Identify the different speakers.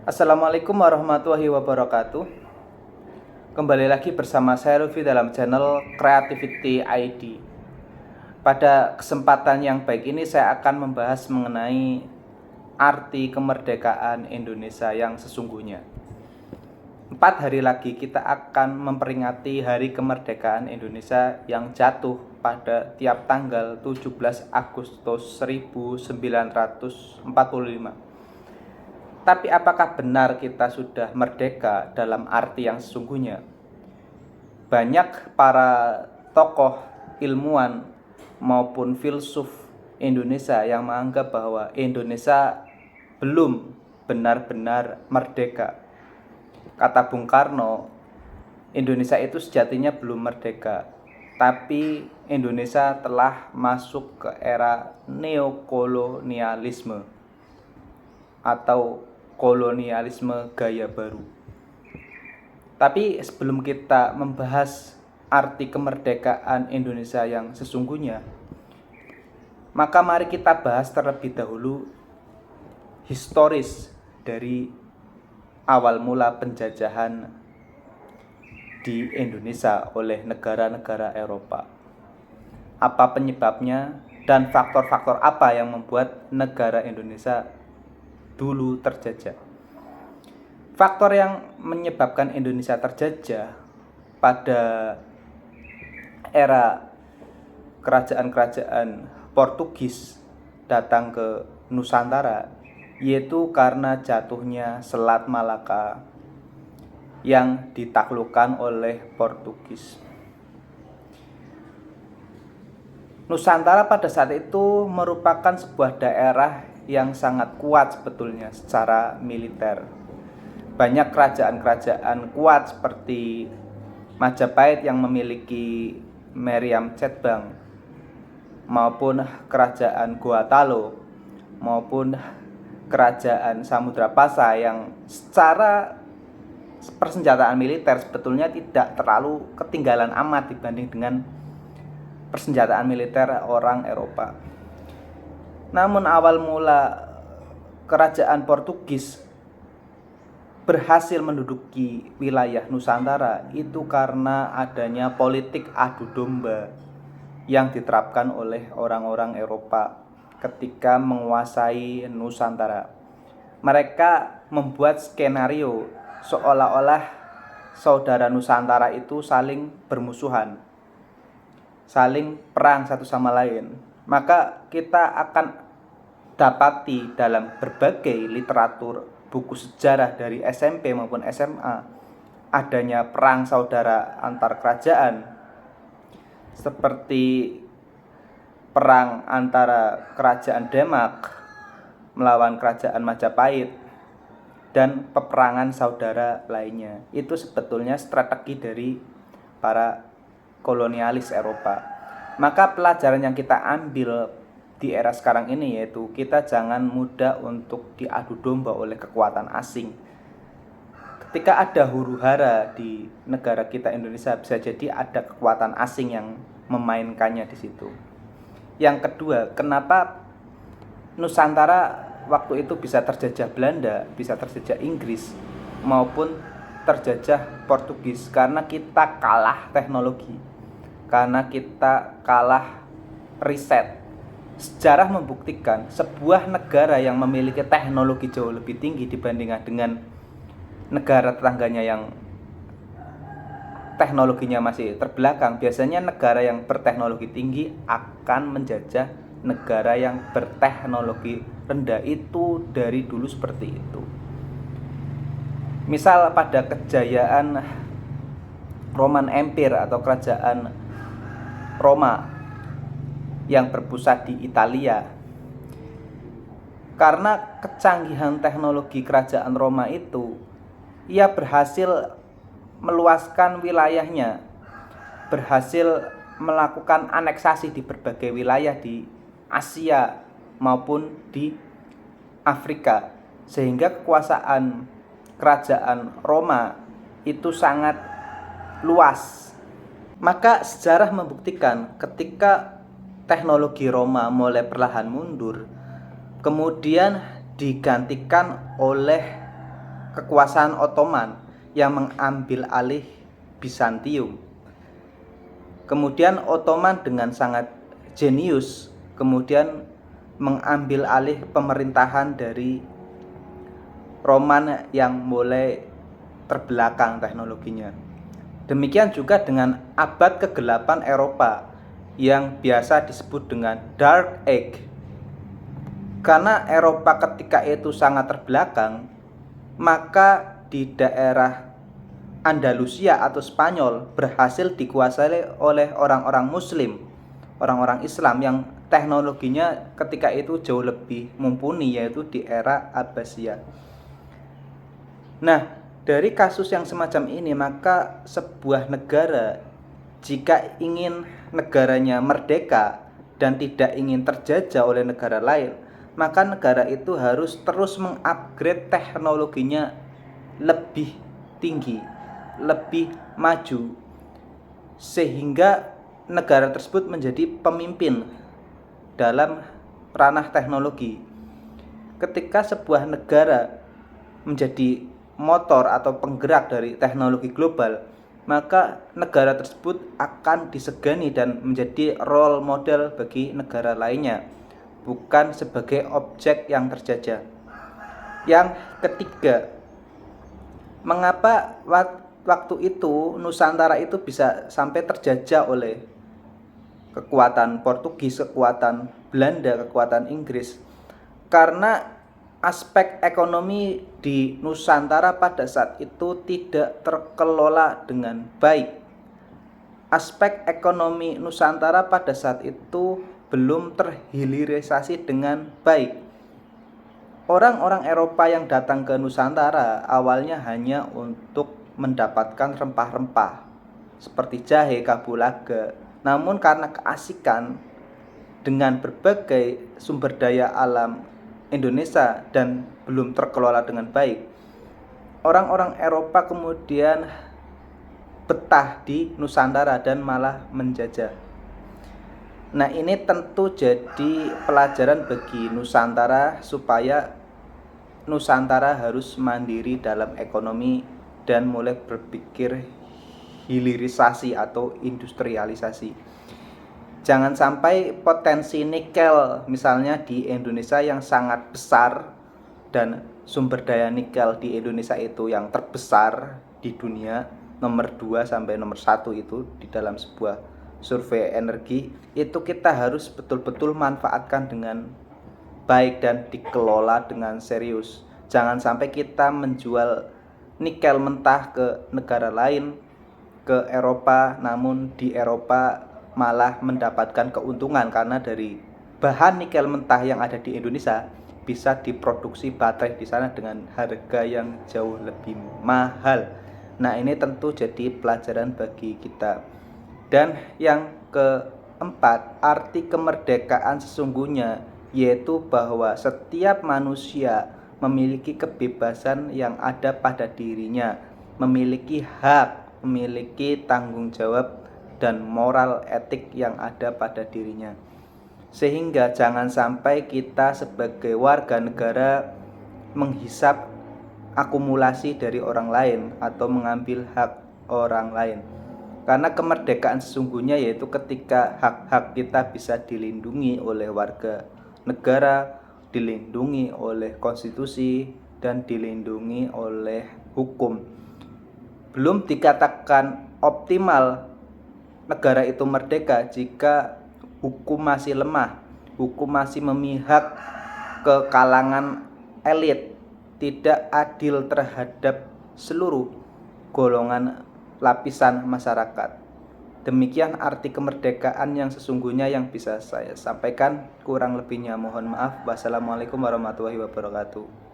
Speaker 1: Assalamualaikum warahmatullahi wabarakatuh. Kembali lagi bersama saya Luffy dalam channel Creativity ID. Pada kesempatan yang baik ini saya akan membahas mengenai arti kemerdekaan Indonesia yang sesungguhnya. 4 hari lagi kita akan memperingati Hari Kemerdekaan Indonesia yang jatuh pada tiap tanggal 17 Agustus 1945. Tapi apakah benar kita sudah merdeka dalam arti yang sesungguhnya? Banyak para tokoh ilmuwan maupun filsuf Indonesia yang menganggap bahwa Indonesia belum benar-benar merdeka. Kata Bung Karno, Indonesia itu sejatinya belum merdeka, tapi Indonesia telah masuk ke era neokolonialisme atau kolonialisme gaya baru. Tapi sebelum kita membahas arti kemerdekaan Indonesia yang sesungguhnya, maka mari kita bahas terlebih dahulu historis dari awal mula penjajahan di Indonesia oleh negara-negara Eropa. Apa penyebabnya dan faktor-faktor apa yang membuat negara Indonesia dulu terjajah. Faktor yang menyebabkan Indonesia terjajah pada era kerajaan-kerajaan Portugis datang ke Nusantara, yaitu karena jatuhnya Selat Malaka yang ditaklukkan oleh Portugis. Nusantara pada saat itu merupakan sebuah daerah yang sangat kuat sebetulnya secara militer. Banyak kerajaan-kerajaan kuat seperti Majapahit yang memiliki Meriam Cetbang, maupun kerajaan Gorontalo, maupun kerajaan Samudrapasa yang secara persenjataan militer sebetulnya tidak terlalu ketinggalan amat dibanding dengan persenjataan militer orang Eropa. Namun awal mula kerajaan Portugis berhasil menduduki wilayah Nusantara itu karena adanya politik adu domba yang diterapkan oleh orang-orang Eropa ketika menguasai Nusantara. Mereka membuat skenario seolah-olah saudara Nusantara itu saling bermusuhan, saling perang satu sama lain. Maka kita akan dapati dalam berbagai literatur buku sejarah dari SMP maupun SMA adanya perang saudara antar kerajaan, seperti perang antara kerajaan Demak melawan kerajaan Majapahit dan peperangan saudara lainnya. Itu sebetulnya strategi dari para kolonialis Eropa. Maka pelajaran yang kita ambil di era sekarang ini yaitu kita jangan mudah untuk diadu domba oleh kekuatan asing. Ketika ada huru-hara di negara kita Indonesia, bisa jadi ada kekuatan asing yang memainkannya di situ. Yang kedua, kenapa Nusantara waktu itu bisa terjajah Belanda, bisa terjajah Inggris, maupun terjajah Portugis? Karena kita kalah teknologi, karena kita kalah riset. Sejarah membuktikan sebuah negara yang memiliki teknologi jauh lebih tinggi dibandingkan dengan negara tetangganya yang teknologinya masih terbelakang, biasanya negara yang berteknologi tinggi akan menjajah negara yang berteknologi rendah. Itu dari dulu seperti itu. Misal pada kejayaan Roman Empire atau kerajaan Roma yang berpusat di Italia, karena kecanggihan teknologi kerajaan Roma itu, ia berhasil meluaskan wilayahnya, berhasil melakukan aneksasi di berbagai wilayah di Asia maupun di Afrika, sehingga kekuasaan kerajaan Roma itu sangat luas. Maka sejarah membuktikan ketika teknologi Roma mulai perlahan mundur, kemudian digantikan oleh kekuasaan Ottoman yang mengambil alih Bizantium. Kemudian Ottoman dengan sangat jenius kemudian mengambil alih pemerintahan dari Roman yang mulai terbelakang teknologinya. Demikian juga dengan abad kegelapan Eropa yang biasa disebut dengan Dark Age. Karena Eropa ketika itu sangat terbelakang, maka di daerah Andalusia atau Spanyol berhasil dikuasai oleh orang-orang Muslim, orang-orang Islam yang teknologinya ketika itu jauh lebih mumpuni, yaitu di era Abbasiyah. Nah, dari kasus yang semacam ini, maka sebuah negara jika ingin negaranya merdeka dan tidak ingin terjajah oleh negara lain, maka negara itu harus terus mengupgrade teknologinya lebih tinggi, lebih maju, sehingga negara tersebut menjadi pemimpin dalam ranah teknologi. Ketika sebuah negara menjadi motor atau penggerak dari teknologi global, maka negara tersebut akan disegani dan menjadi role model bagi negara lainnya, bukan sebagai objek yang terjajah. Yang ketiga, mengapa waktu itu Nusantara itu bisa sampai terjajah oleh kekuatan Portugis, kekuatan Belanda, kekuatan Inggris? Karena aspek ekonomi di Nusantara pada saat itu tidak terkelola dengan baik. Aspek ekonomi Nusantara pada saat itu belum terhilirisasi dengan baik. Orang-orang Eropa yang datang ke Nusantara awalnya hanya untuk mendapatkan rempah-rempah seperti jahe, kapulaga. Namun karena keasikan dengan berbagai sumber daya alam Indonesia dan belum terkelola dengan baik, orang-orang Eropa kemudian betah di Nusantara dan malah menjajah. Nah, ini tentu jadi pelajaran bagi Nusantara supaya Nusantara harus mandiri dalam ekonomi dan mulai berpikir hilirisasi atau industrialisasi. Jangan sampai potensi nikel misalnya di Indonesia yang sangat besar, dan sumber daya nikel di Indonesia itu yang terbesar di dunia, nomor 2 sampai nomor 1 itu di dalam sebuah survei energi, itu kita harus betul-betul manfaatkan dengan baik dan dikelola dengan serius. Jangan sampai kita menjual nikel mentah ke negara lain, ke Eropa, namun di Eropa malah mendapatkan keuntungan karena dari bahan nikel mentah yang ada di Indonesia bisa diproduksi baterai di sana dengan harga yang jauh lebih mahal. Nah, ini tentu jadi pelajaran bagi kita. Dan yang keempat, arti kemerdekaan sesungguhnya yaitu bahwa setiap manusia memiliki kebebasan yang ada pada dirinya, memiliki hak, memiliki tanggung jawab dan moral etik yang ada pada dirinya. Sehingga jangan sampai kita sebagai warga negara menghisap akumulasi dari orang lain atau mengambil hak orang lain. Karena kemerdekaan sesungguhnya yaitu ketika hak-hak kita bisa dilindungi oleh warga negara, dilindungi oleh konstitusi, dan dilindungi oleh hukum. Belum dikatakan optimal negara itu merdeka jika hukum masih lemah, hukum masih memihak ke kalangan elit, tidak adil terhadap seluruh golongan lapisan masyarakat. Demikian arti kemerdekaan yang sesungguhnya yang bisa saya sampaikan. Kurang lebihnya mohon maaf. Wassalamualaikum warahmatullahi wabarakatuh.